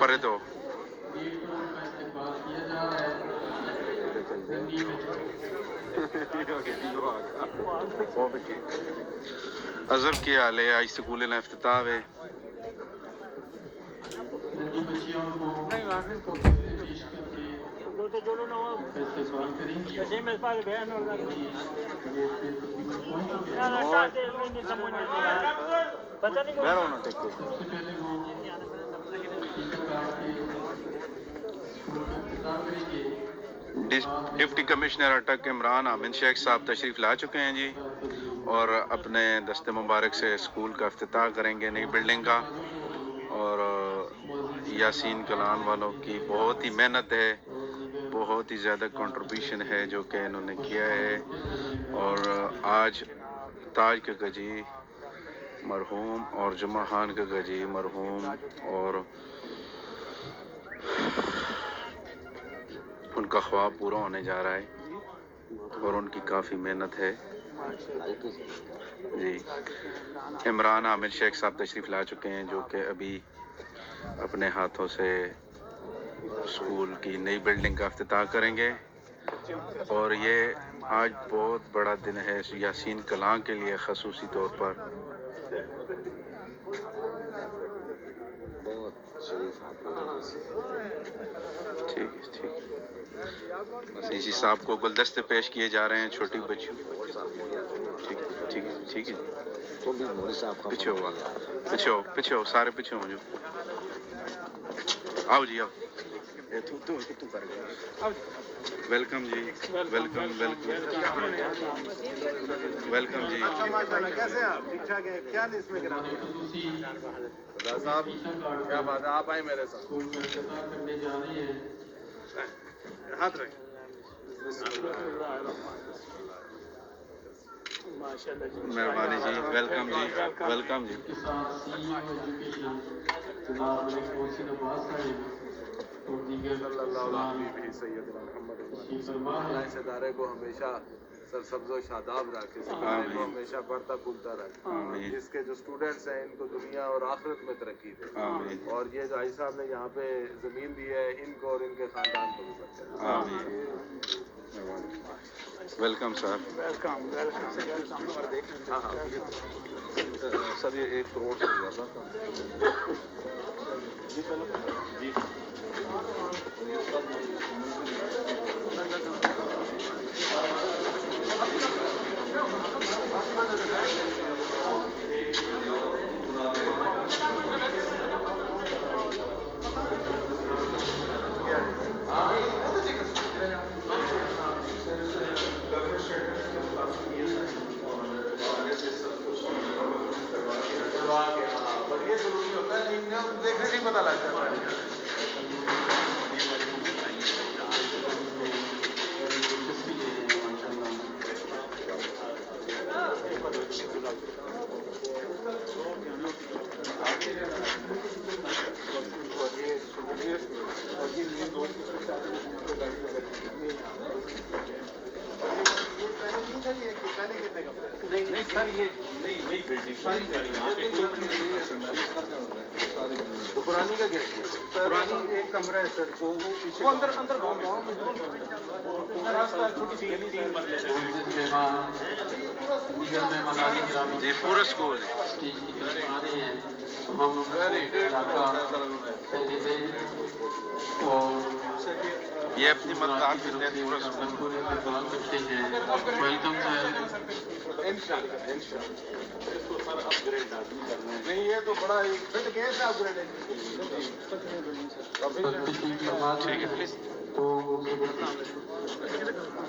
پرے تو اظہر کی حال ہے؟ آج سکول نے افتتاح ہے. ڈپٹی کمشنر اٹک عمران امین شیخ صاحب تشریف لا چکے ہیں جی، اور اپنے دست مبارک سے اسکول کا افتتاح کریں گے، نئی بلڈنگ کا. اور یاسین کلان والوں کی بہت ہی محنت ہے، بہت ہی زیادہ کنٹریبیوشن ہے جو کہ انہوں نے کیا ہے. اور آج تاج کے گجی مرحوم اور جمعہ خان کے گجی مرحوم، اور ان کا خواب پورا ہونے جا رہا ہے، اور ان کی کافی محنت ہے جی. عمران عامر شیخ صاحب تشریف لا چکے ہیں جو کہ ابھی اپنے ہاتھوں سے اسکول کی نئی بلڈنگ کا افتتاح کریں گے. اور یہ آج بہت بڑا دن ہے یاسین کلاں کے لیے خصوصی طور پر. ٹھیک ہے، ٹھیک ہے. ڈی سی صاحب کو گلدستے پیش کیے جا رہے ہیں چھوٹی بچیوں. ٹھیک ہے، ٹھیک ہے، ٹھیک ہے. پیچھے ہوا، پیچھے ہو، پیچھے ہو، سارے پیچھے ہو جو. آؤ جی، آؤ. ویلکم جی، ویلکم ویلکم ویلکم جی. کیسے آپ؟ ٹھیک ٹھاک ہے؟ کیا نہیں اس میں گرا خدا صاحب، کیا بات ہے، آپ آئیں میرے ساتھ. ہاتھ رکھ. مہربانی جی، ویلکم جی، ویلکم جی. صلی اللہ علیہ سیدنا محمد. اللہ اس ادارے کو ہمیشہ سرسبز و شاداب رکھے، اس ادارے کو ہمیشہ بڑھتا پھولتا رکھے. اس کے جو اسٹوڈنٹس ہیں ان کو دنیا اور آخرت میں ترقی دے. اور یہ جو آئی صاحب نے یہاں پہ زمین دی ہے، ان کو اور ان کے خاندان کو بھی بچے. ویلکم صاحب. Welcome welcome. ہاں ہاں سر، یہ 1 کروڑ سے زیادہ کا جی. یہ ضروری ہوتا ہے، دیکھنے سے پتہ لگتا ہے. نہیں سر، یہ نئی بلڈنگ تو پرانی کا کیا ہے؟ پرانی ایک کمرہ ہے سر، وہ اندر گاؤں جی پورا اسکول. یہ اپنی مدد کرتے ہیں پورا اسکول. نہیں، یہ تو بڑا فٹ کیس ہے اپ گریڈ. ٹھیک ہے پلیز.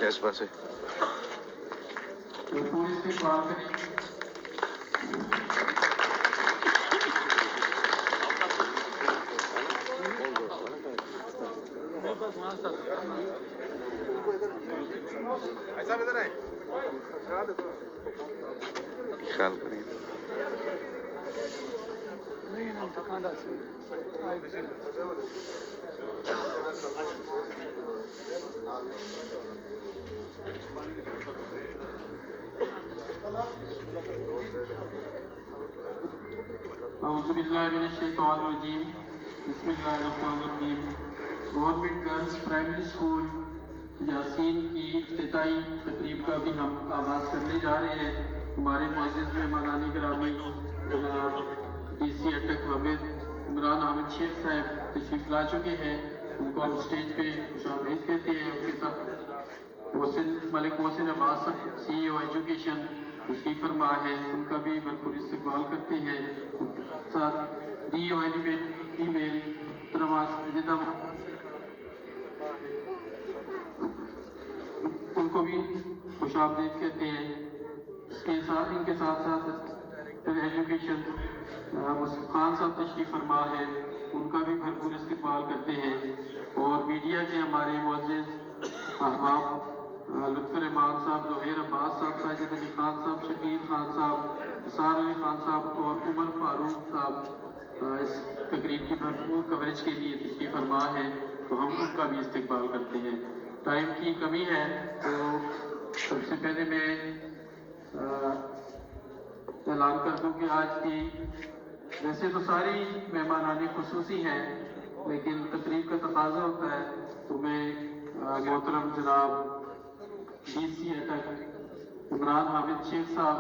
یس بس ہے. ایسا ادھر ہے خیال کریں. اعوذ باللہ من الشیطان الرجیم بسم اللہ الرحمن الرحیم government girls primary school Yasin کی افتتاحی تقریب کا بھی ہم آغاز کرنے جا رہے ہیں. ہمارے معزز مہمانان گرامی جناب ڈی سی اٹک حامد عمران حامد شیخ صاحب تشریف لا چکے ہیں. ان کو ہم اسٹیج پہ خوش آمدید کہتے ہیں. ان کے ساتھ ملک محسن عباس صاحب سی ای او ایجوکیشن تشریف فرما ہے, ان کا بھی بھرپور استقبال کرتے ہیں. ساتھ ڈی او ای میل ان کو بھی خوش آمدید کہتے ہیں. ان کے ساتھ ساتھ ایجوکیشن مصطفیٰ خان صاحب تشریف فرما ہے, ان کا بھی بھرپور استقبال کرتے ہیں. اور میڈیا کے ہمارے معزز احباب لطف الرحمان صاحب, ظہیر عباس صاحب, ساجد علی خان صاحب, شکیل خان صاحب, نثار علی خان صاحب اور عمر فاروق صاحب اس تقریب کی بھرپور کوریج کے لیے تشریف فرما ہے, تو ہم ان کا بھی استقبال کرتے ہیں. ٹائم کی کمی ہے تو سب سے پہلے میں اعلان کر دوں کہ آج کی ویسے تو ساری مہمانانی خصوصی ہیں, لیکن تقریب کا تقاضا ہوتا ہے تو میں محترم جناب ڈی سی اٹک عمران حامد شیخ صاحب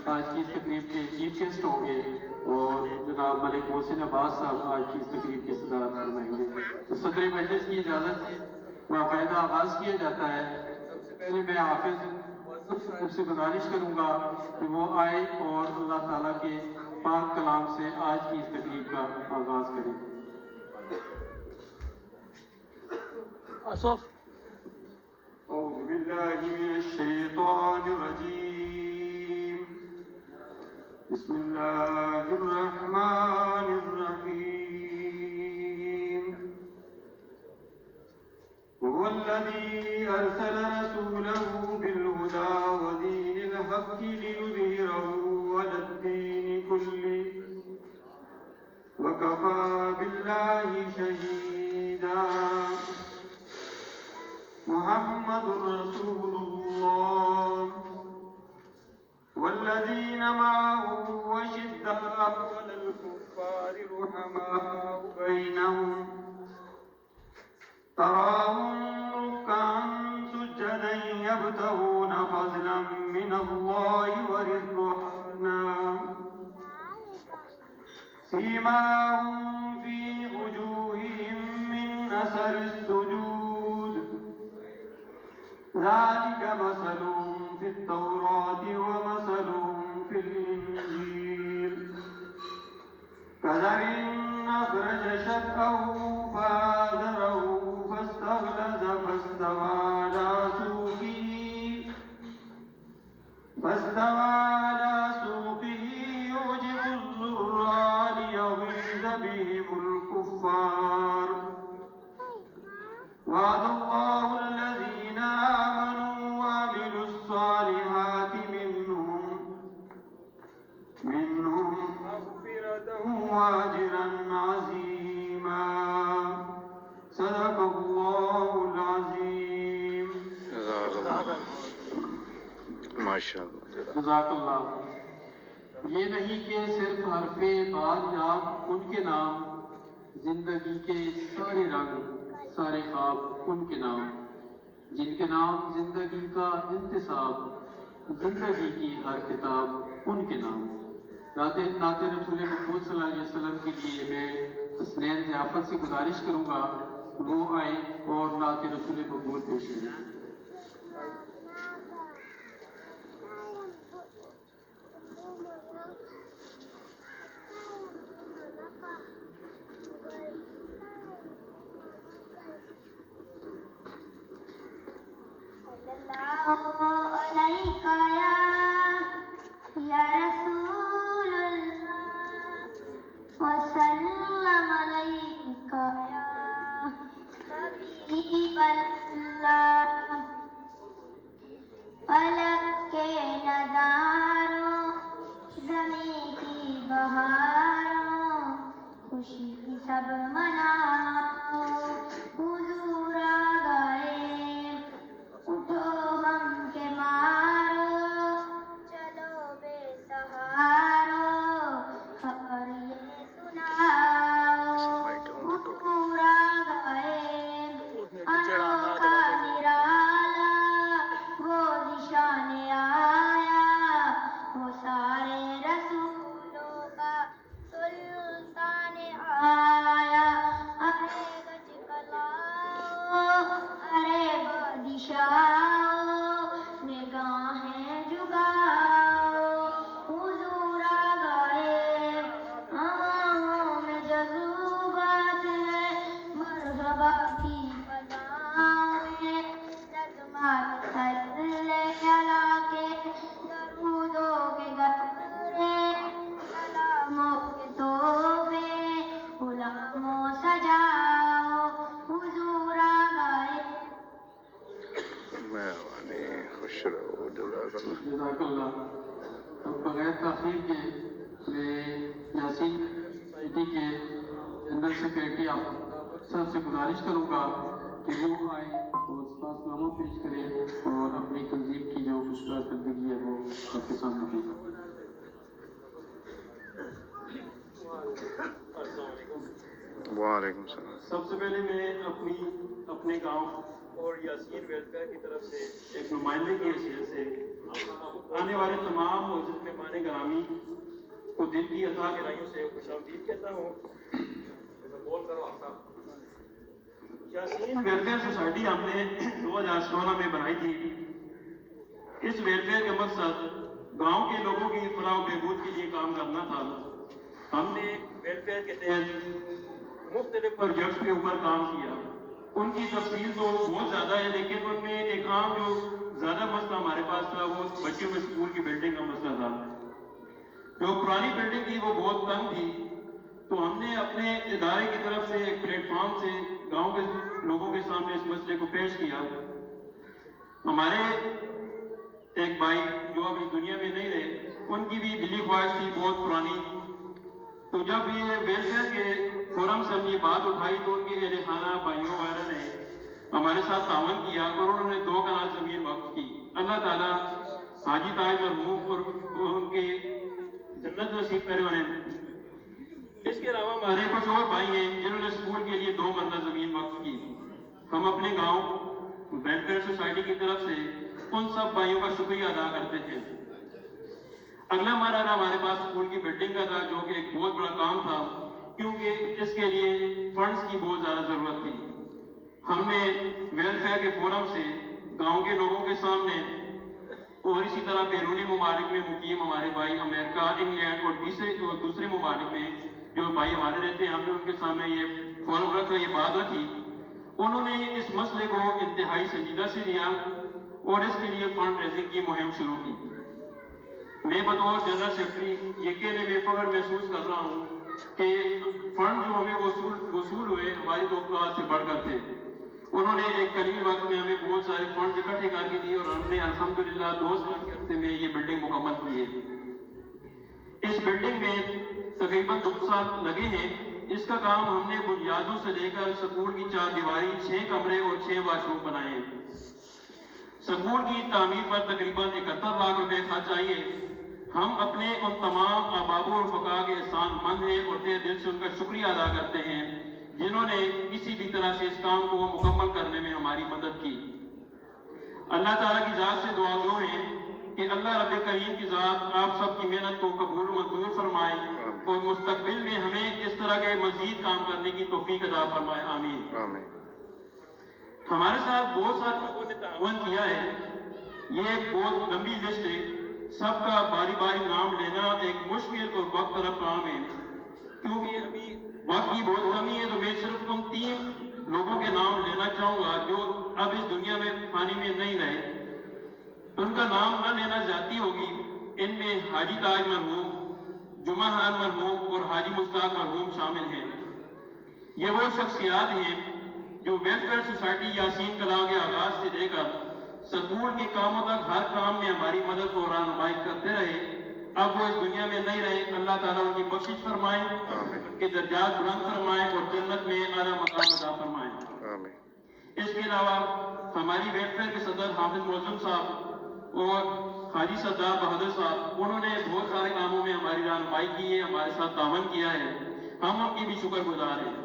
آج کی اس تقریب کے چیف گیسٹ ہوں گے, اور جناب ملک محسن عباس صاحب آج کی اس تقریب کی صدارت فرمائیں گے. تو صدر مجلس کی اجازت سے باقاعدہ آغاز کیا جاتا ہے. سب سے پہلے میں حافظ سے گزارش کروں گا کہ وہ آئے اور اللہ تعالیٰ کے پاک کلام سے آج کی اس تقریب کا آغاز کریں. اعوذ باللہ من الشیطان الرجیم بسم اللہ الرحمن الرحیم. هو الذی ارسل رسوله بالهدى ودین الحق ليظهره على الدین كله وكفى بالله شهيدا. محمد رسول الله والذين معه أشداء على الكفار رحماء بينهم تراهم ركعا سجدا يبتغون فضلا من الله ورضوانا سيماهم في وجوههم من أثر السجود ذلك مثلهم في التوراة ومثلهم في الإنجيل كزرع أخرج شطأه فآزره فاستغلظ فاستوى على سوقه يعجب الزراع ليغيظ بهم الكفار. وعد الله الذين آمنوا وعملوا الصالحات منهم مغفرة وأجرا عظيما. صدق الله العظيم. ماشاء اللہ. جزاک اللہ. یہ نہیں کہ صرف حرف بات یاب ان کے نام, زندگی کے سارے رنگ سارے خواب ان کے نام, جن کے نام زندگی کا انتصاب, زندگی کی ہر کتاب ان کے نام. نعت رسول محمود صلی اللہ علیہ وسلم کے لیے میں حسنین ضیافت سے گزارش کروں گا وہ آئے اور نعت رسول محمود پیش کریں. یا رسول اللہ وسلم علیکہ یا حبیب اللہ. فلک کے نظاروں زمین کی بہاروں خوشی کی سب مناؤ حضور آ گئے اٹھو ہم کے مارو چلو بے سہارو خبر یہ रसूलों का सुल्तान आया। अरे गज कलाओ, अरे बादशाओ, निगाहें झुकाओ, हुजूर आ गए। आवाज़ों में जज़्बात है, मरहबा की फज़ाएं, नज़्मात सल्ले अला के, दरूदों के गठरे, सलामों के तोहफे, गुलामों सजाओ, हुजूर आ गए। मेहरबानी, खुश रहो, जज़ाकल्लाह। जज़ाकल्लाह। अब बगैर ताख़ीर के मैं यासीन सोसाइटी के जनरल सेक्रेटरी आप सब से गुजारिश करूँगा कि वो आए और सपासनामा पेश करें और अपनी तंजीम की जो खुशकारकर्दगी है वो आपके सामने पेश करें। वालेकुम सलाम। सबसे पहले मैं अपने गांव और यासीन वेलफेयर की तरफ से एक नुमाइंदे की हैसियत से आने वाले तमाम मौजूद मेहमान ग्रामी को दिल की अता गहराइयों से खुशामदीद कहता हूँ। यासीन वेलफेयर सोसाइटी हमने 2016 में बनाई थी। इस वेलफेयर का मकसद गांव के लोगों की फलाह व बहबूद के लिए काम करना था। हमने वेलफेयर के तहत मुख्तलिफ प्रोजेक्ट्स के ऊपर काम किया। उनकी तफसील तो बहुत ज़्यादा है, लेकिन उनमें एक आम जो ज़्यादा मसला हमारे पास था वो बच्चों में स्कूल की बिल्डिंग का मसला था। जो पुरानी बिल्डिंग थी वो बहुत तंग थी, तो हमने अपने इदारे की तरफ से एक प्लेटफॉर्म से गांव के लोगों के सामने इस मसले को पेश किया। हमारे एक भाई जो अब इस दुनिया में नहीं रहे, उनकी भी दिली ख्वाहिश थी बहुत पुरानी। तो जब ये वेलफेयर के फोरम से हमने ये बात उठाई तो उनके अहले खाना भाइयों वगैरह ने हमारे साथ तावन किया और उन्होंने 2 कनाल जमीन वक्फ की। अल्लाह ताला हाजी ताज मरहूम और उनके जन्नत नसीब करे उन्हें। इसके अलावा हमारे कुछ और भाई हैं जिन्होंने स्कूल के लिए 2 मरला जमीन वक्फ की। हम अपने गांव वेलफेयर सोसाइटी की तरफ से उन सब भाइयों का शुक्रिया अदा करते हैं। अगला मरहला हमारे पास स्कूल की बिल्डिंग का था, जो कि एक बहुत बड़ा काम था, क्योंकि इसके लिए फंड्स की बहुत ज़्यादा ज़रूरत थी। हमने वेलफेयर के फोरम से गांव के लोगों के सामने और इसी तरह बैरूनी ममालिक में मुकीम हमारे भाई अमेरिका, इंग्लैंड और दूसरे ममालिक में जो भाई हमारे रहते हैं, हमने उनके सामने ये फोरम रखा, ये बात रखी। उन्होंने इस मसले को इंतहाई संजीदा से लिया और इसके लिए फंड रेजिंग की मुहिम शुरू की। मैं बतौर जनरल सेक्रेटरी ये कहने में फख्र महसूस कर रहा हूँ कि फंड जो हमें वसूल हुए हमारी तवक्कुआत से बढ़कर थे। उन्होंने एक करीब वक्त में हमें बहुत सारे फंड इकट्ठे करके दिए और हमने अल्हम्दुलिल्लाह 2 साल के अरसे में ये बिल्डिंग मुकम्मल की है। इस बिल्डिंग में तकरीबन 2 साल लगे हैं। इसका काम हमने बुनियादों से लेकर स्कूल की 4 दीवारी, 6 कमरे और 6 वाशरूम बनाए हैं। स्कूल की तामीर पर तकरीबन 71 लाख रुपए खर्च आई है। हम अपने उन तमाम अहबाब और फुक़हा के एहसानमंद हैं और तहे दिल से उनका शुक्रिया अदा करते हैं जिन्होंने किसी भी तरह से इस काम को मुकम्मल करने में हमारी मदद की। अल्लाह ताला की ज़ात से दुआ गो हैं कि अल्लाह रब्बे करीम की ज़ात आप सब की मेहनत को कबूल मंजूर फरमाए और मुस्तक़बिल में हमें इस तरह के मज़ीद काम करने की तौफ़ीक अता फरमाए। आमीन। हमारे साथ बहुत सारे लोगों ने तावन किया है। ये एक बहुत लंबी लिस्ट है, सबका बारी बारी नाम लेना एक मुश्किल और वक्त तलब काम है। क्योंकि अभी वक्त की बहुत कमी है, तो मैं सिर्फ उन 3 लोगों के नाम लेना चाहूँगा जो अब इस दुनिया में पानी में नहीं रहे। उनका नाम न लेना ज्यादती होगी। इनमें हाजी ताज मरहूम, जुमा खान मरहूम और हाजी मुश्ताक मरहूम शामिल हैं। ये वो शख्सियात हैं जो वेलफेयर सोसाइटी यासीन कलां के आगाज से लेकर स्कूल के कामों तक हर काम में हमारी मदद और रहनुमाई करते रहे। अब वो इस दुनिया में नहीं रहे। अल्लाह ताला उनकी बख्शिश फरमाए, उनके दर्जात बुलंद फरमाए और जन्नत में आला मकाम अता फरमाए। इसके अलावा हमारी वेलफेयर के सदर हाफिज मौजूम साहब और हाजी सरदार बहादुर साहब, उन्होंने बहुत सारे कामों में हमारी रहनुमाई की है, हमारे साथ तावन किया है। हम उनकी भी शुक्रगुजार हैं।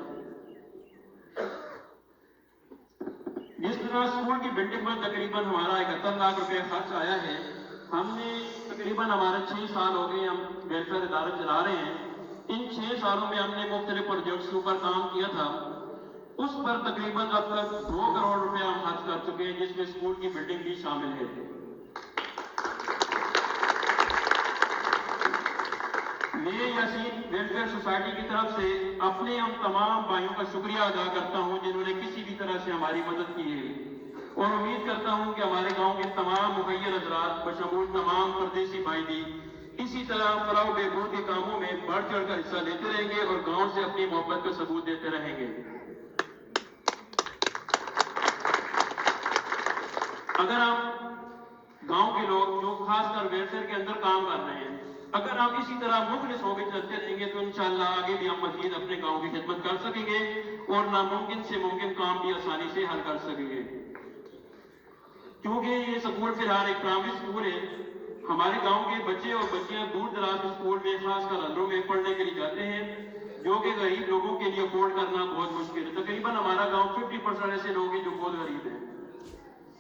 जिस तरह स्कूल की बिल्डिंग पर तकरीबन हमारा 71 लाख रुपए खर्च आया है, हमने तकरीबन हमारे 6 साल हो गए हम वेलफेयर इदारा चला रहे हैं। इन 6 सालों में हमने मुख्तलिफ प्रोजेक्ट्स के ऊपर काम किया था। उस पर तकरीबन अब तक 2 करोड़ रुपए हम खर्च कर चुके हैं, जिसमें स्कूल की बिल्डिंग भी शामिल है। मैं यासीन वेलफेयर सोसाइटी की तरफ से अपने हम तमाम भाइयों का शुक्रिया अदा करता हूं जिन्होंने किसी भी तरह से हमारी मदद की है, और उम्मीद करता हूं कि हमारे गांव के तमाम मुखैर हजरात बशमूल तमाम परदेसी भाई भी इसी तरह फलाह बहबूद के कामों में बढ़ चढ़ कर हिस्सा लेते रहेंगे और गांव से अपनी मोहब्बत का सबूत देते रहेंगे। अगर हम गांव के लोग जो खासकर वेलफेयर के अंदर काम कर रहे हैं, अगर हम इसी तरह मुखलिस होकर चलते रहेंगे तो इंशाअल्लाह आगे भी हम मजीद अपने गांव की खिदमत कर सकेंगे और नामुमकिन से मुमकिन काम भी आसानी से हल कर सकेंगे। क्योंकि ये स्कूल फिलहाल एक प्राइमरी स्कूल है, हमारे गांव के बच्चे और बच्चियां दूर दराज के स्कूल में खासकर अंदरों में पढ़ने के लिए जाते हैं, जो कि गरीब लोगों के लिए अफोर्ड करना बहुत मुश्किल है। तकरीबन हमारा गांव 50% ऐसे लोग हैं जो बहुत गरीब हैं।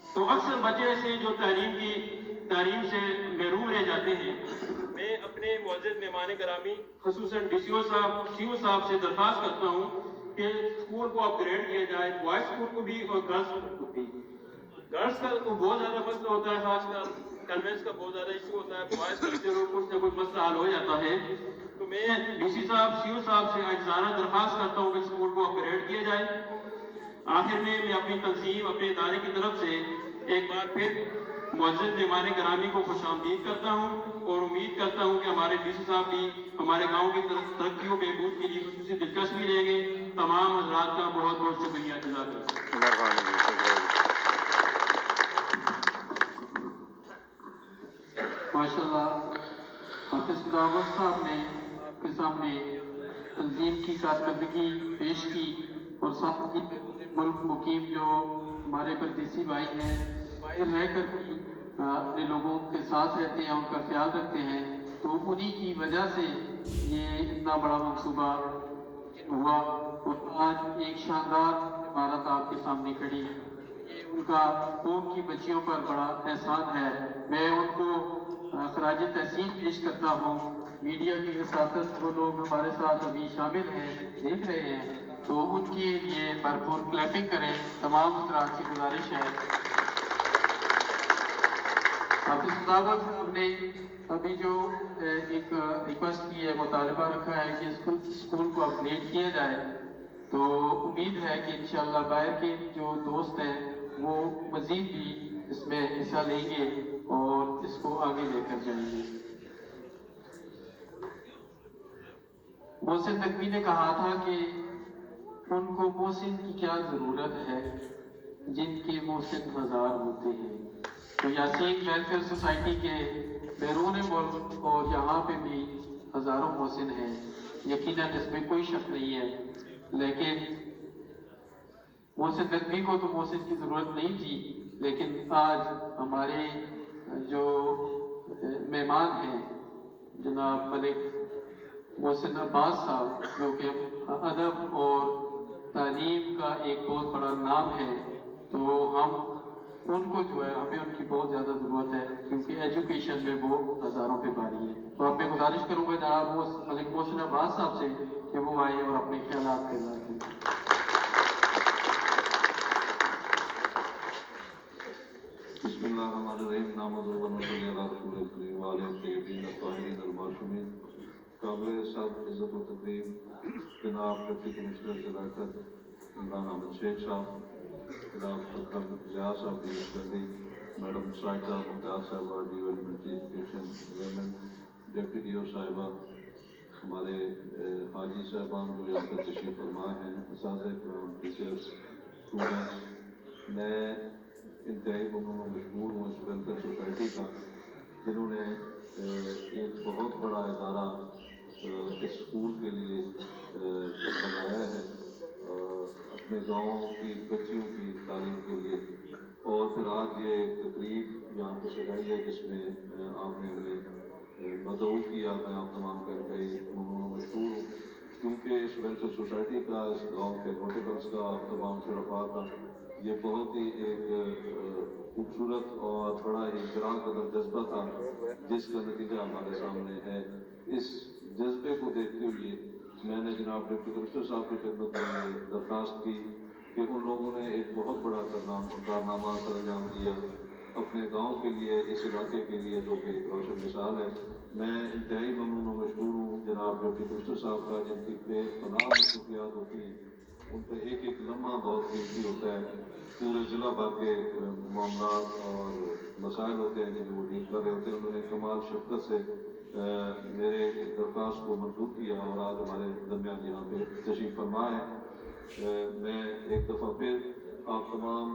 तो अक्सर बच्चे ऐसे जो तालीम से महरूम रह जाते हैं। मैं अपने मुअज़्ज़िज़ मेहमान गिरामी ख़ुसूसन DCO साहब, CO साहब से दरख्वास्त करता हूँ कि स्कूल को अपग्रेड किया जाए, बॉयज़ स्कूल को भी और गर्ल्स स्कूल को भी। गर्ल्स का तो बहुत ज़्यादा मसला होता है, खासकर कन्वेंस का बहुत ज़्यादा इशू होता है, बॉयज़ का जरूर कुछ ना कुछ मसला हल हो जाता है। तो मैं DC साहब, CO साहब से आजिज़ाना दरख्वास्त करता हूँ कि स्कूल को अपग्रेड किया जाए। आखिर में मैं अपनी तंजीम, अपने इदारे की तरफ से एक बार फिर मुअज़्ज़िज़ मेहमान गिरामी को खुशामदीद करता हूँ और उम्मीद करता हूँ कि हमारे DC साहब भी हमारे गांव की तरक्की और बहबूद के लिए खुसूसी दिलचस्पी लेंगे। तमाम हज़रात का बहुत बहुत शुक्रिया। माशाल्लाह हाफिज खुदावंद साहब ने आपके सामने तंजीम की कारकर्दगी पेश की और साथ ही मुल्क मुकीम जो हमारे परदेसी भाई हैं, बाहर रहकर भी अपने लोगों के साथ रहते हैं, उनका ख्याल रखते हैं, तो उन्हीं की वजह से ये इतना बड़ा मंसूबा हुआ और आज एक शानदार इमारत आपके सामने खड़ी है। ये उनका कौम की बच्चियों पर बड़ा एहसान है। मैं उनको खराज तहसीन पेश करता हूँ। मीडिया की वसातत वो लोग हमारे साथ अभी शामिल हैं, देख रहे हैं, तो उनके लिए भरपूर क्लैपिंग करें। तमाम हज़रात से गुजारिश है। हाफिज खुदावंद साहब ने अभी जो एक रिक्वेस्ट की है, मुतालबा रखा है कि स्कूल को अपग्रेड किया जाए, तो उम्मीद है कि इंशाअल्लाह बाहर के जो दोस्त हैं वो मज़ीद भी इसमें हिस्सा लेंगे और इसको आगे लेकर जाएंगे। मोहसिन नकवी ने कहा था कि उनको मोहसिन की क्या ज़रूरत है जिनके मोहसिन हज़ार होते हैं। तो यासीन वेलफेयर सोसाइटी के बैरून मुल्क और यहाँ पे भी हज़ारों मोहसिन हैं, यकीनन इसमें कोई शक नहीं है। लेकिन मोहसिन नकवी को तो मोहसिन की ज़रूरत नहीं थी, लेकिन आज हमारे जो मेहमान हैं जनाब मलिक मोहसिन अब्बास साहब, जो कि अदब और तालीम का एक बहुत बड़ा नाम है, तो हम उनको जो है हमें उनकी बहुत ज़्यादा ज़रूरत है, क्योंकि एजुकेशन में वो हज़ारों पे भारी है। तो अब मैं गुजारिश करूँगा जनाब मलिक मोहसिन अब्बास साहब से कि वो आए और अपने ख्यालात के साथ बिस्मिल्लाहिर्रहमानिर्रहीम। काबिल साहब इज़्ज़त व तकरीम जनाब डिप्टी कमिश्नर इलाक़त इमरान अहमद शेख साहब, जनाब ज़िया साहब डी, मैडम साइदा मुमताज़ साहबा D elementary education government, deputy DO साहिबा, हमारे हाजी साहबान जो यहाँ पर तशरीफ़ फरमा हैं, असातिज़ा टीचर्स, स्टूडेंट्स, मैं इंतहाई मशहूर हूँ इस वेलफेयर सोसाइटी का, जिन्होंने एक बहुत बड़ा इदारा इस स्कूल के लिए बनाया है, अपने गाँव की बच्चियों की तालीम के लिए। और फिर आज ये तकरीब यहाँ पर सजाई है जिसमें आपने हमें मदऊ किया। मैं आप तमाम कर गए मशहूर हूँ, क्योंकि इस वेलफेयर सोसाइटी का, इस गाँव के नोटेबल्स का, तमाम शुरफा का ये बहुत ही एक खूबसूरत और बड़ा ही गिरां कदर जज्बा था जिसका नतीजा हमारे सामने है। इस जज्बे को देखते हुए मैंने जनाब डिप्टी कमिश्नर साहब की खिदमत में ये दरख्वास्त की कि उन लोगों ने एक बहुत बड़ा कारनामा सरअंजाम दिया अपने गांव के लिए, इस इलाके के लिए, जो कि एक रोशन मिसाल है। मैं इंतहाई ममनून और मशहूर हूँ जनाब डिप्टी कमिश्नर साहब का, जिनकी बेपनाह मसरूफियात होती हैं, उन पर एक एक लम्हा बहुत कीमती होता है। पूरे ज़िला भर के मामला और मसाइल होते हैं जिन्हें वो डील कर रहे होते हैं। उन्होंने कमाल शफ़क़त से मेरे दरख्वास्त को मंजूर किया और आज हमारे दरमियान यहाँ पे तशरीफ़ फरमा है। मैं एक दफ़ा फिर आप तमाम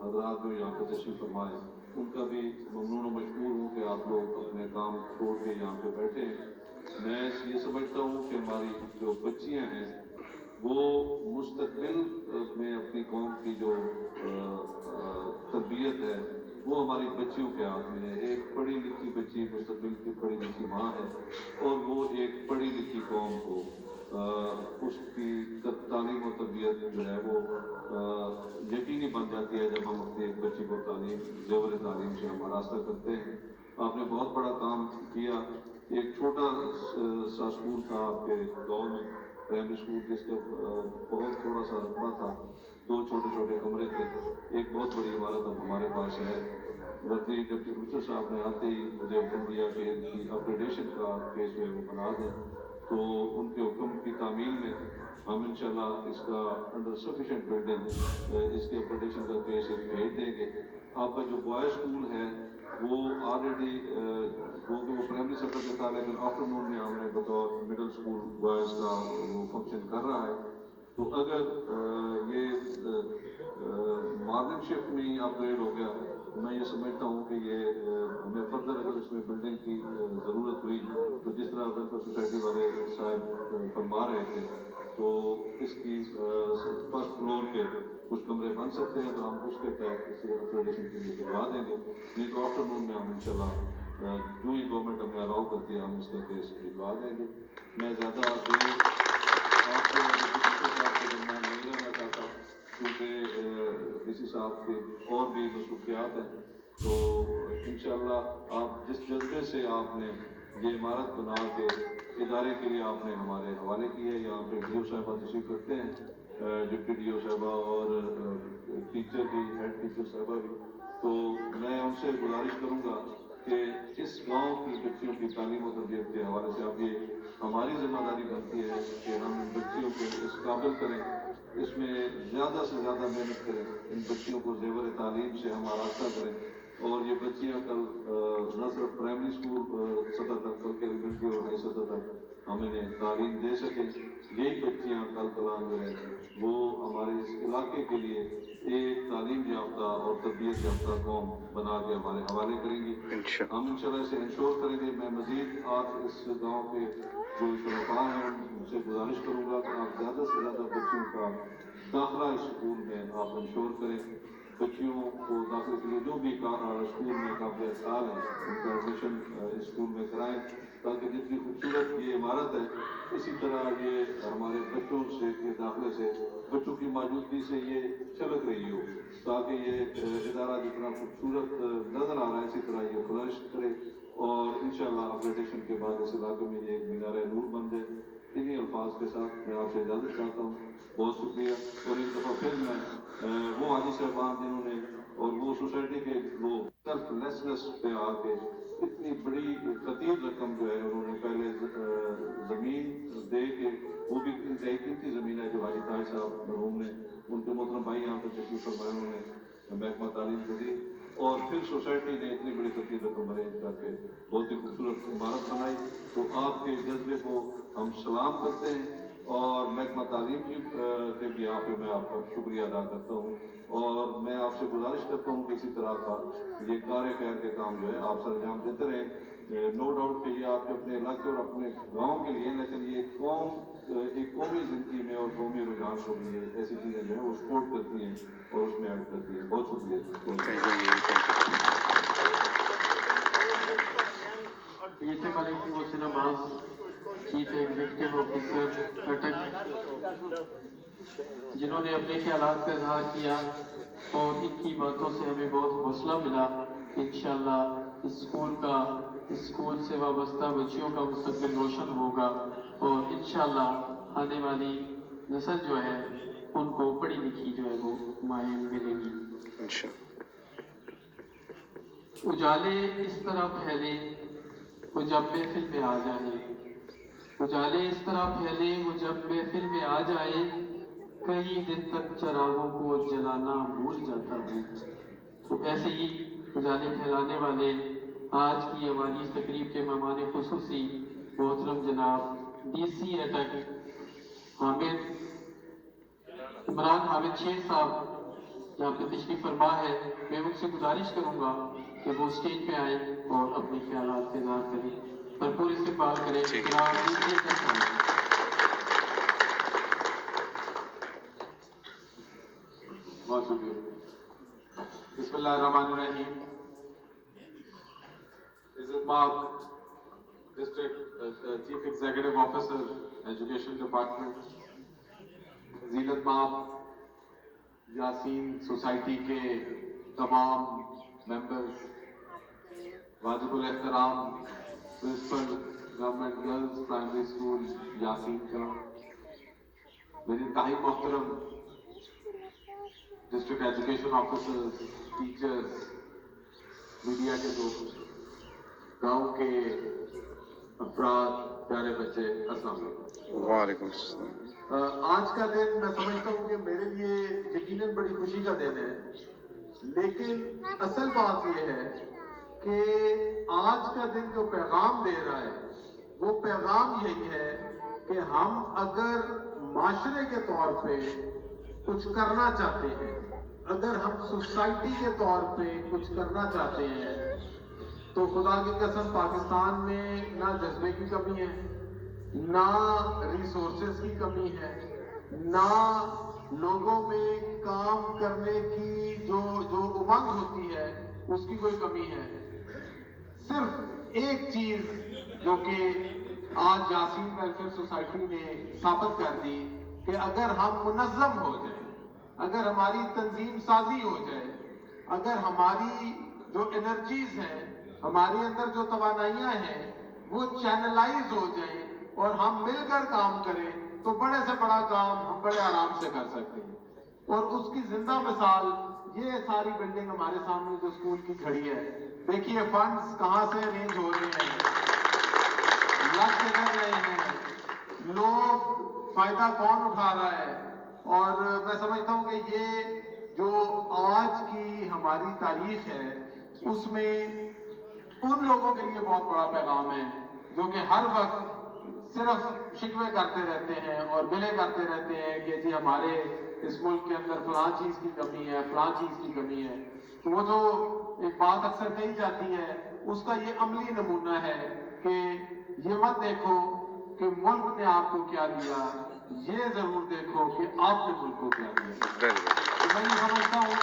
हज़रात जो यहाँ पे तशरीफ़ फरमाए उनका भी ममनून और मशकूर हूँ कि आप लोग अपने काम छोड़ के यहाँ पे बैठे हैं। मैं ये समझता हूँ कि हमारी जो बच्चियाँ हैं वो मुस्तकबिल में अपनी कौम की जो तरबियत है वो हमारी बच्चियों के हाथ में है। एक पढ़ी लिखी बच्ची मुस्तकबिल की पढ़ी लिखी माँ है और वो एक पढ़ी लिखी कौम को उसकी तालीम और तरबियत जो है वो यकीनी बन जाती है जब हम अपनी एक बच्ची को ज़ेवर तालीम से हम आरास्ता करते हैं। आपने बहुत बड़ा काम किया। एक छोटा सा स्कूल था आपके गाँव में, प्राइमरी स्कूल, जिसका बहुत थोड़ा सा रकबा था, 2 छोटे छोटे कमरे थे। एक बहुत बड़ी इमारत अब हमारे पास है। वर्दी डिप्टी कमिश्नर साहब ने आते ही मुझे हुक्म दिया कि इनकी अपग्रेडेशन का केस जो है वो बना दें, तो उनके हुक्म की तामील में हम इंशाल्लाह इसका अंडर सफिशेंट बिल्डिंग इसके अपग्रेडेशन का केस भेज देंगे। आपका जो बॉय स्कूल है वो ऑलरेडी वो प्राइमरी सेक्टर से था, लेकिन आफ्टरनून में हमने बतौर मिडिल स्कूल बॉयज़ का वो फंक्शन कर रहा है। तो अगर ये मॉर्निंग शिफ्ट में ही अपग्रेड हो गया तो मैं ये समझता हूँ कि ये हमें फर्दर अगर इसमें बिल्डिंग की ज़रूरत हुई तो जिस तरह वेलफेयर सोसाइटी वाले साहब फरमा रहे थे तो इसकी फर्स्ट फ्लोर पे कुछ कमरे बन सकते हैं, तो हम उसके तहत इसे अपग्रेडेशन के लिए करवा देंगे। नहीं तो आफ्टरनून में हम इंशाल्लाह जो ही गवर्नमेंट हमें अलाउ करती है हम इसका केस भिजवा देंगे। मैं ज़्यादा आपके दरमियान नहीं रहना चाहता क्योंकि डीसी साहब के और भी मसरूफियात हैं। तो इंशाल्लाह आप जिस जज्बे से आपने ये इमारत बना के इदारे के लिए आपने हमारे हवाले की है, यहाँ पे डी ओ साहबा तशरीफ रखते हैं, डिप्टी डी ओ साहबा और टीचर भी, हेड टीचर साहबा भी, तो मैं उनसे गुजारिश करूँगा कि इस गांव की बच्चियों की तालीम और तरबियत के हवाले से अब ये हमारी जिम्मेदारी बनती है कि हम इन बच्चियों को इस काबिल करें, इसमें ज़्यादा से ज़्यादा मेहनत करें, इन बच्चियों को ज़ेवर तालीम से हम आरास्ता करें और ये बच्चियाँ कल न सिर्फ प्राइमरी स्कूल सतह तक बल्कि एलिमेंट्री और हाई सतह तक हम इन्हें तालीम दे सकें। यही बच्चियाँ कल कलाम जो है वो हमारे इस इलाके के लिए एक तालीम याफ्ता और तरबियत याफ्ता कौम बना के हमारे हवाले करेंगी। हम इंशाल्लाह इसे इंश्योर करेंगे। मैं मज़ीद आज इस गाँव के जो शुरफा हैं उनसे गुजारिश करूँगा कि आप ज़्यादा से ज़्यादा बच्चियों का दाखिला इस स्कूल में आप इंश्योर करें। बच्चियों को दाखिले के लिए जो भी स्कूल में काबिल साल है उनका एडमिशन इस स्कूल में कराएं, ताकि जितनी खूबसूरत ये इमारत है इसी तरह ये हमारे बच्चों से के दाखिले से बच्चों की मौजूदगी से ये चलक रही हो, ताकि ये इदारा जितना खूबसूरत नज़र आ रहा है इसी तरह ये फ्लरिश करे और इंशाल्लाह अपग्रेडेशन के बाद इस इलाके में ये मीनार नूर बन जाए। इन्हीं अल्फाज के साथ मैं आपसे इजाज़त चाहता हूँ। बहुत शुक्रिया। और एक दफ़ा फिर मैं वो हाजी साहबान जिन्होंने और वो सोसाइटी के लोग सेल्फलेसनेस पे आके इतनी बड़ी खतीर रकम जो है उन्होंने पहले ज़मीन दे के, वो भी इंतहाई कीमती ज़मीन है जो हाजी ताज साहब मरहूम ने उनके मोहतरम भाई यहाँ पर तशरीफ़ फरमाए, उन्होंने महकमा तालीम को दी और फिर सोसाइटी ने इतनी बड़ी खतीर रकम अरेंज करके बहुत ही खूबसूरत इमारत बनाई। तो आपके जज्बे को हम सलाम करते हैं और महकमा तालीम के भी यहाँ पे मैं आपका शुक्रिया अदा करता हूँ और मैं आपसे गुजारिश करता हूँ कि इसी तरह का ये कार्य खैर के काम जो है आप सरंजाम देते रहें। नो डाउट कि ये आपके अपने इलाके और अपने गाँव के लिए, लेकिन ये कौम एक कौमी जिंदगी में और कौमी रुझान को भी ऐसी चीज़ें जो है वो सपोर्ट करती हैं और उसमें ऐड करती हैं। बहुत शुक्रिया। PSA Collecting Hossain Abbas, Chief Executive Officer, Cuttack. जिन्होंने अपने ख्यालात का इजहार किया और इनकी बातों से हमें बहुत हौसला मिला कि इंशाअल्लाह इस स्कूल से वाबस्ता बच्चियों का मुस्तकबिल रोशन होगा और इंशाअल्लाह आने वाली नस्ल जो है उनको पढ़ी लिखी जो है वो माएँ मिलेंगी। इंशाअल्लाह। उजाले इस तरह फैले वो जब महफिल में आ जाए, उजाले इस तरह फैले वो जब महफिल में आ जाए, कई दिन तक चरागों को जलाना भूल जाता हूँ। तो ऐसे ही उजाले फैलाने वाले आज की हमारी इस तकरीब के मेहमान खुसूसी मोहतरम जनाब DC अटक इमरान हामिद शेख साहब यहाँ पे तशरीफ फरमा है। मैं उनसे गुजारिश करूंगा कि वो स्टेज पे आए और अपने ख्यालात का इज़हार करें, भरपूर इस्तेमाल करें। जनाब DC अटक साहब। बहुत शुक्रिया। बिस्मिल्लाहिर्रहमानिर्रहीम। इज़्ज़त district chief executive officer education department, Zeenat Yasin society के तमाम मेंबर्स, वाजिबुल एहतराम principal government girls primary school Yasin का, मेरे इंतहाई मोहतरम district education officers, teachers, media के दोस्त, गांव के अफराद, प्यारे बच्चे, अस्सलाम वालेकुम। वालेकुम अस्सलाम। आज का दिन मैं समझता हूँ कि मेरे लिए यकीनन बड़ी खुशी का दिन है, लेकिन असल बात यह है कि आज का दिन जो पैगाम दे रहा है वो पैगाम यही है कि हम अगर माशरे के तौर पे कुछ करना चाहते हैं, अगर हम सोसाइटी के तौर पे कुछ करना चाहते हैं, तो खुदा की कसम पाकिस्तान में ना जज्बे की कमी है, ना रिसोर्सेज की कमी है, ना लोगों में काम करने की जो उमंग होती है उसकी कोई कमी है। सिर्फ एक चीज जो कि आज यासीन वेलफेयर सोसाइटी ने साबित कर दी कि अगर हम मुनज़्ज़म हो जाए, अगर हमारी तंजीम साजी हो जाए, अगर हमारी जो एनर्जीज हैं, हमारे अंदर जो तवानाइयां हैं वो चैनलाइज हो जाए और हम मिलकर काम करें, तो बड़े से बड़ा काम हम बड़े आराम से कर सकते हैं। और उसकी जिंदा मिसाल ये सारी बिल्डिंग हमारे सामने जो स्कूल की खड़ी है, देखिए फंड्स कहाँ से अरेंज हो रहे हैं, लग के कर रहे हैं, लोग फायदा कौन उठा रहा है। और मैं समझता हूँ कि ये जो आज की हमारी तारीख है उसमें उन लोगों के लिए बहुत बड़ा पैगाम है जो कि हर वक्त सिर्फ शिकवे करते रहते हैं और मिले करते रहते हैं कि जी हमारे इस मुल्क के अंदर फलां चीज की कमी है, फलां चीज की कमी है। तो वो जो एक बात अक्सर कही जाती है उसका ये अमली नमूना है कि ये मत देखो कि मुल्क ने आपको क्या दिया, ये जरूर देखो कि आपने मुल्क को क्या दिया। तो मैं ये समझता हूँ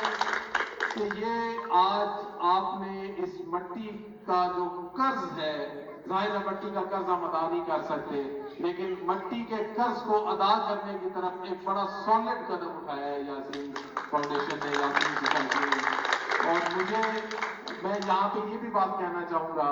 कि ये आज आपने इस मट्टी का जो कर्ज है, जाहिर है मट्टी का कर्ज हम अदा नहीं कर सकते, लेकिन मट्टी के कर्ज को अदा करने की तरफ एक बड़ा सॉलिड कदम उठाया है यासीन फाउंडेशन ने, यासीन सोसाइटी ने। और मैं यहाँ पे ये भी बात कहना चाहूँगा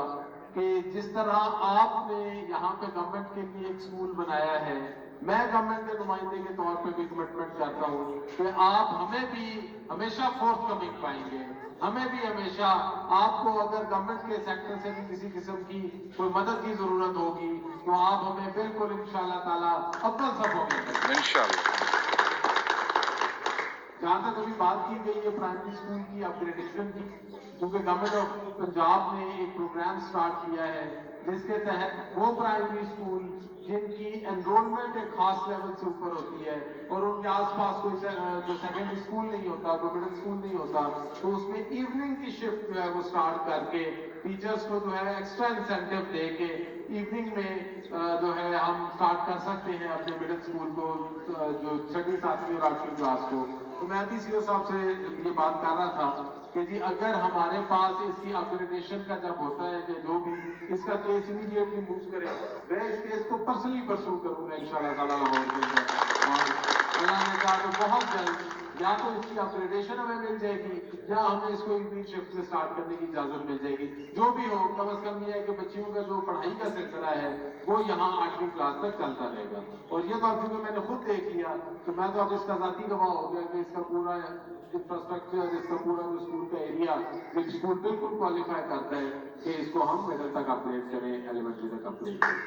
कि जिस तरह आपने यहाँ पे गवर्नमेंट के लिए एक स्कूल बनाया है, मैं गवर्नमेंट के नुमाइंदे के तौर पे भी कमिटमेंट करता हूँ कि आप हमें भी हमेशा फोर्थ कमिंग पाएंगे, हमें भी हमेशा आपको अगर गवर्नमेंट के सेक्टर से भी किसी किस्म की कोई मदद की जरूरत होगी तो आप हमें बिल्कुल इंशाअल्लाह ताला अव्वल सब होंगे इंशाअल्लाह। जहाँ तक अभी बात की गई है प्राइमरी स्कूल की अपग्रेडेशन की, क्योंकि गवर्नमेंट ऑफ पंजाब ने एक प्रोग्राम स्टार्ट किया है जिसके तहत वो प्राइमरी स्कूल जिनकी एनरोलमेंट एक खास लेवल से ऊपर होती है और उनके आसपास कोई जो सेकेंडरी स्कूल नहीं होता, कोई मिडिल स्कूल नहीं होता, तो उसमें इवनिंग की शिफ्ट जो है वो स्टार्ट करके टीचर्स को जो है एक्स्ट्रा इंसेंटिव दे के इवनिंग में जो है हम स्टार्ट कर सकते हैं अपने मिडिल स्कूल को, जो 6वीं 7वीं और 8वीं क्लास को। तो मैं DCO साहब से ये बात कर रहा था कि जी अगर हमारे पास इसकी अपग्रेडेशन का जब होता है कि जो भी इसका केस इमीडिएटली मूव करे, मैं इस केस को पर्सनली परसू करूंगा इंशाल्लाह ताला लाहौर के अंदर। और अल्लाह ने कहा तो बहुत जल्द या तो इसकी अपग्रेडेशन हमें मिल जाएगी या हमें इसको एक दिन शिफ्ट से स्टार्ट करने की इजाजत मिल जाएगी। जो भी हो, कम से कम ये है कि बच्चियों का जो पढ़ाई का सिलसिला है वो यहाँ 8वीं क्लास तक चलता रहेगा। और ये तो अब चूंकि मैंने खुद देख लिया तो मैं तो अब इसका ज़ाती गवाह हो गया कि इसका पूरा इंफ्रास्ट्रक्चर, इसका पूरा जो स्कूल का एरिया, जो स्कूल बिल्कुल क्वालिफाई करता है कि इसको हम मिडिल तक अपग्रेड करें, एलिमेंट्री तक अपग्रेड करें।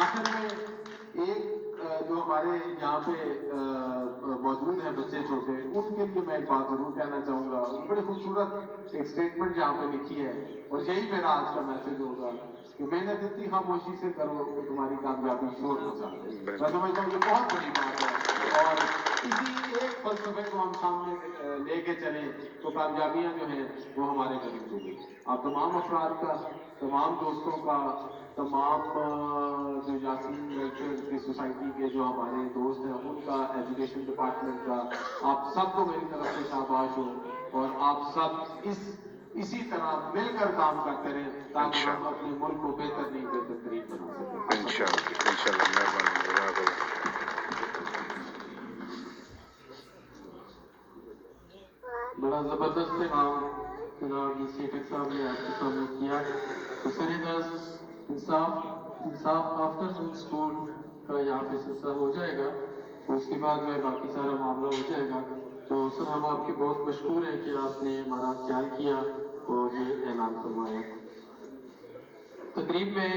आखिर में एक जो हमारे यहाँ पे मौजूद हैं बच्चे छोटे, उनके लिए मैं एक बात जरूर कहना चाहूँगा। बड़ी खूबसूरत एक स्टेटमेंट यहाँ पे लिखी है और यही मेरा आज का मैसेज होगा कि मेहनत इतनी खामोशी से करो तो तुम्हारी कामयाबी शोर हो जाए। मैं समझता हूँ कि बहुत बड़ी बात है और इसी एक फलसफे को हम सामने लेके चले तो कामयाबियाँ जो हैं वो हमारे करीब होगी। आप तमाम अफराद का, तमाम दोस्तों का, तमाम जो यासीन वेलफेयर की सोसाइटी के जो हमारे दोस्त हैं उनका, एजुकेशन डिपार्टमेंट का, आप सबको मेरी तरफ से शाबाश हो और आप सब इसी तरह मिलकर काम करते रहें ताकि हम अपने मुल्क को बेहतर नहीं बेहतरीन बना सकें। इंशाअल्लाह मेहरबानी। बड़ा ज़बरदस्त काम जनाब सेठक साहब ने आपके सामने किया। तो सर इंसाफ आफ्टर स्कूल का यहाँ पे सिलसिला हो जाएगा तो उसके बाद में बाकी सारा मामला हो जाएगा। तो सर हम आपके बहुत मशहूर हैं कि आपने हमारा ख्याल किया और ये ऐलान करवाया। तकरीब में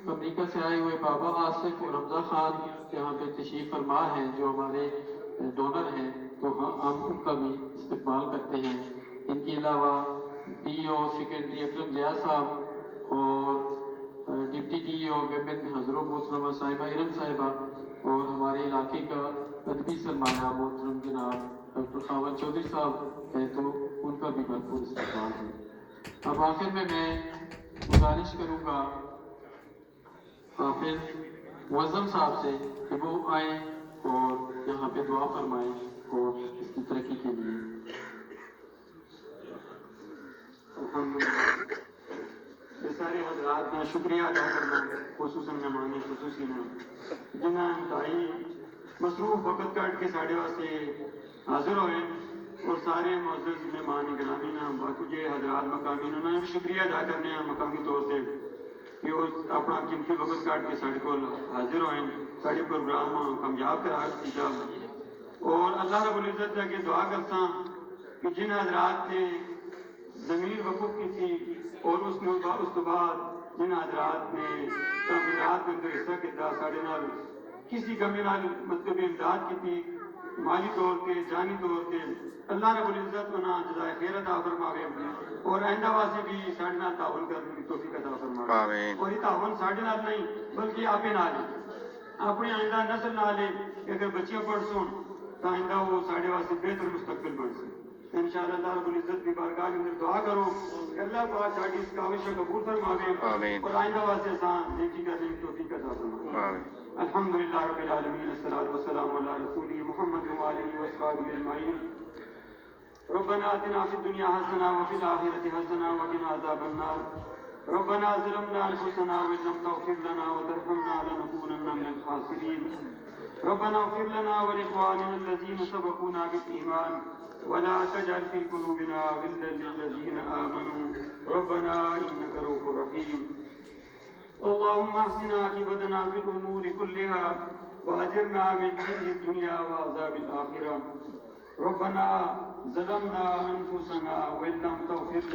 अमेरिका से आए हुए बाबा आसिफ और रमज़ा खान यहाँ पे तशरीफ़ फरमा हैं जो हमारे डोनर हैं, तो हम उनका भी इस्तेमाल करते हैं। इनके अलावा DO सेकेंडरी अकरम लिया साहब और डिप्टी DO विमेन हजरत मोहतरमा साहिबा इरम साहिबा और हमारे इलाके का अदबी सरमाया मोहतरम जनाब डॉक्टर खावन चौधरी साहब है, तो उनका भी भरपूर इस्तेमाल है। अब आखिर में मैं गुजारिश करूँगा हाफिज मुअज्जम साहब से कि वो आए और यहाँ पे दुआ फरमाएं और इसकी तरक्की के लिए। ये सारे हजरात का शुक्रिया अदा करना, खुसूसन मेहमान खुसूसी ने जिन्हें इंतहाई मसरूफ वक़्त काट के साढ़े वास्ते हाजिर हुए और सारे मुअज़्ज़ज़ मेहमान गिरामी ने बाकी हजरात मकामी उन्होंने भी शुक्रिया अदा करने हैं मकामी तौर पर कि वो अपना कीमती वक़्त काट के साढ़े को हाजिर हुए, साढ़े प्रोग्राम कामयाब करा दिया। और अल्लाह रब्बुल इज़्ज़त अगे दुआ करता कि जिन हजरात ने ज़मीन वक़ूफ़ की थी और उस तो बाद जिन हजरात ने तमीरात में हिस्सा किया साढ़े नाल किसी कमी नाल मतलब इमदाद की थी माली तौर पर जानी तौर पर, अल्लाह रब्बुल इज़्ज़त उन्हें जज़ाए खैर अता फरमावे और आइंदा वास्ते भी साढ़े नाल ताउन करने की तौफीक अता फरमावे। और ये ताउन साढ़े नाल नहीं बल्कि आपे नाल अपने आइंदा नस्ल नाल अगर बच्चियां पढ़ सुन तो आइंदा वो साढ़े वास्ते बेहतर मुस्तकबिल बन सके। इंशाअल्लाह अल्लाह रब्बुल इज़्ज़त की बारगाह के अंदर दुआ करो अल्लाह पाक साडी इस काविश को कबूल फरमावे और आइंदा वास्ते आसान नेकी करने की तौफीक अता फरमावे। अल्हम्दुलिल्लाह रब्बिल आलमीन, अस्सलातु वस्सलामु अला रसूलिही मुहम्मद व आलिहि व अस्हाबिहि अजमईन। रब्बना आतिना फिद दुनिया हसना व फिल आखिरति हसना व क़िना अज़ाबन्नार। रब्बना ज़लमना अनफुसना व लम तग़फिर लना व तरहमना लनकूनन्ना मिनल ख़ासिरीन। रब्बना इग़फिर लना व लिइख़वानिना अल्लज़ीना सबक़ूना बिल ईमान वला तजअल फ़ी क़ुलूबिना ग़िल्लन लिल्लज़ीना आमनू रब्बना इन्नका रऊफ़ुर रहीम। अल्लाहुम्मा अहसिन आक़िबतना फ़िल उमूरि कुल्लिहा व अजिरना मिन ख़िज़्यि दुनिया व अज़ाबिल आख़िरह। रब्बना ज़लमना अनफुसना व लम तग़फिर